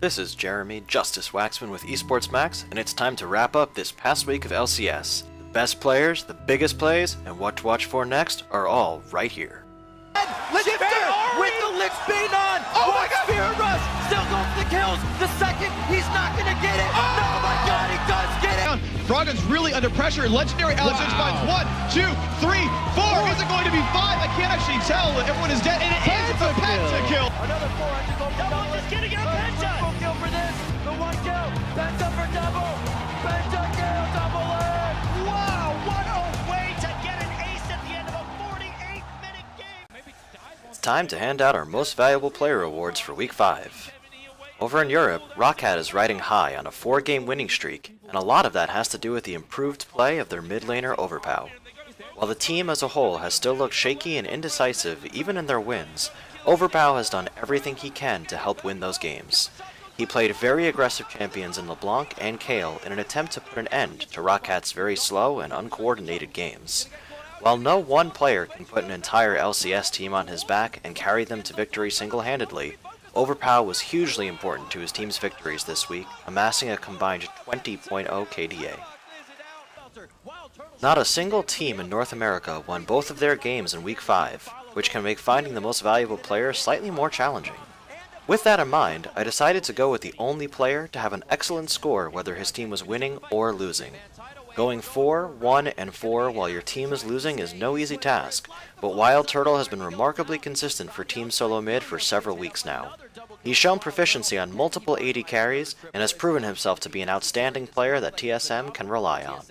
This is Jeremy Justice Waxman with Esports Max, and it's time to wrap up this past week of LCS. The best players, the biggest plays, and what to watch for next are all right here. Shifter with the lick speed on! Oh my god! Spear rush! Still going for the kills! The second, he's not gonna get it! Oh my god, he does get it! Froggen's really under pressure. Legendary LCS finds 1, 2, 3, 4. Is it going to be 5? I can't actually tell. Everyone is dead, and it is a penta-kill. Another 400 gold double. Just gonna get a penta! Triple kill for this. The 1 kill. Penta for double. Penta kill, double it. Wow, what a way to get an ace at the end of a 48-minute game! It's time to hand out our most valuable player awards for Week 5. Over in Europe, ROCCAT is riding high on a 4-game winning streak, and a lot of that has to do with the improved play of their mid laner Overpow. While the team as a whole has still looked shaky and indecisive even in their wins, Overpow has done everything he can to help win those games. He played very aggressive champions in LeBlanc and Kayle in an attempt to put an end to ROCCAT's very slow and uncoordinated games. While no one player can put an entire LCS team on his back and carry them to victory single-handedly, Overpow was hugely important to his team's victories this week, amassing a combined 20.0 KDA. Not a single team in North America won both of their games in Week 5, which can make finding the most valuable player slightly more challenging. With that in mind, I decided to go with the only player to have an excellent score whether his team was winning or losing. Going 4, 1, and 4 while your team is losing is no easy task, but Wild Turtle has been remarkably consistent for Team Solo Mid for several weeks now. He's shown proficiency on multiple AD carries and has proven himself to be an outstanding player that TSM can rely on.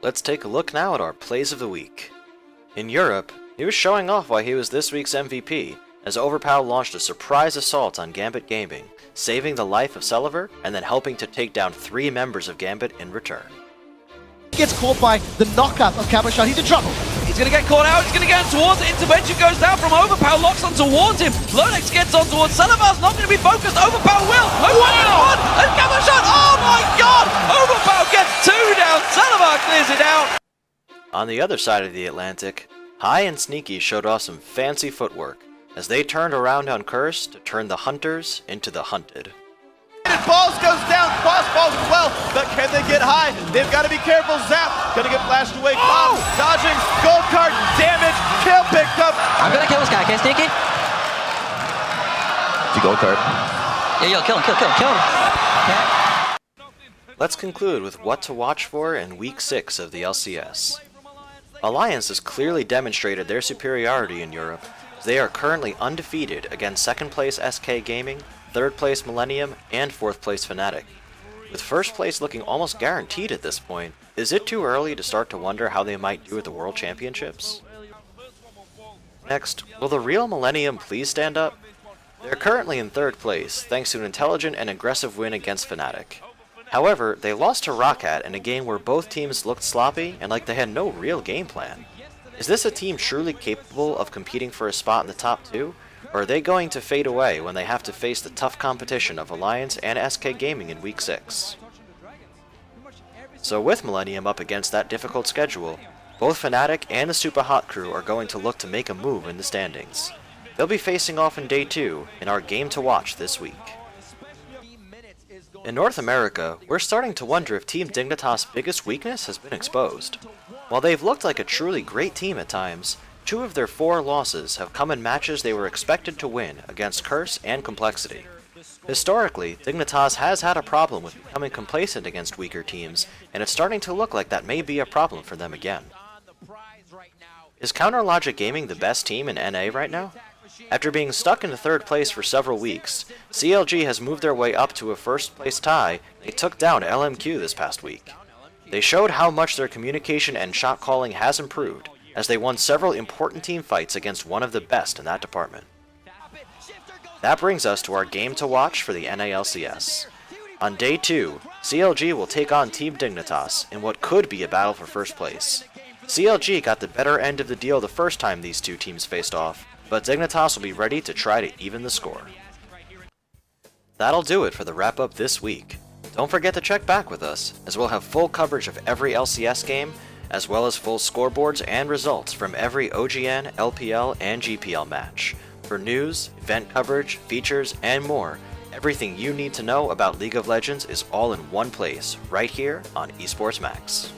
Let's take a look now at our plays of the week. In Europe, he was showing off why he was this week's MVP, as Overpow launched a surprise assault on Gambit Gaming, saving the life of Celiver and then helping to take down 3 members of Gambit in return. Gets caught by the knockup of Cabochon. He's in trouble. He's going to get caught out. He's going to get towards it. Intervention goes down from Overpow. Locks on towards him. Lonex gets on towards Celiver's not going to be focused. Overpow will. Wow! And Cabochon. Oh my god! Overpow gets 2 down. Celiver clears it out. On the other side of the Atlantic, High and Sneaky showed off some fancy footwork as they turned around on Curse to turn the hunters into the hunted. Balls goes down, cross balls as well, but can they get high? They've got to be careful. Zap, gonna get flashed away. Oh! Dodging, gold card, damage, kill picked up. I'm gonna kill this guy, okay, Sneaky? It's a gold card. Yeah, kill him. Okay. Let's conclude with what to watch for in Week 6 of the LCS. Alliance has clearly demonstrated their superiority in Europe, as they are currently undefeated against 2nd place SK Gaming, 3rd place Millennium, and 4th place Fnatic. With 1st place looking almost guaranteed at this point, is it too early to start to wonder how they might do at the World Championships? Next, will the real Millennium please stand up? They're currently in 3rd place, thanks to an intelligent and aggressive win against Fnatic. However, they lost to ROCCAT in a game where both teams looked sloppy and like they had no real game plan. Is this a team truly capable of competing for a spot in the top 2? Or are they going to fade away when they have to face the tough competition of Alliance and SK Gaming in Week 6? So with Millennium up against that difficult schedule, both Fnatic and the Super Hot crew are going to look to make a move in the standings. They'll be facing off in Day 2 in our game to watch this week. In North America, we're starting to wonder if Team Dignitas' biggest weakness has been exposed. While they've looked like a truly great team at times, 2 of their 4 losses have come in matches they were expected to win against Curse and Complexity. Historically, Dignitas has had a problem with becoming complacent against weaker teams, and it's starting to look like that may be a problem for them again. Is Counter Logic Gaming the best team in NA right now? After being stuck in 3rd place for several weeks, CLG has moved their way up to a 1st place tie. They took down LMQ this past week. They showed how much their communication and shot calling has improved, as they won several important team fights against one of the best in that department. That brings us to our game to watch for the NALCS. On Day 2, CLG will take on Team Dignitas in what could be a battle for 1st place. CLG got the better end of the deal the first time these 2 teams faced off, but Dignitas will be ready to try to even the score. That'll do it for the wrap-up this week. Don't forget to check back with us, as we'll have full coverage of every LCS game, as well as full scoreboards and results from every OGN, LPL, and GPL match. For news, event coverage, features, and more, Everything you need to know about League of Legends is all in one place, right here on Esports Max.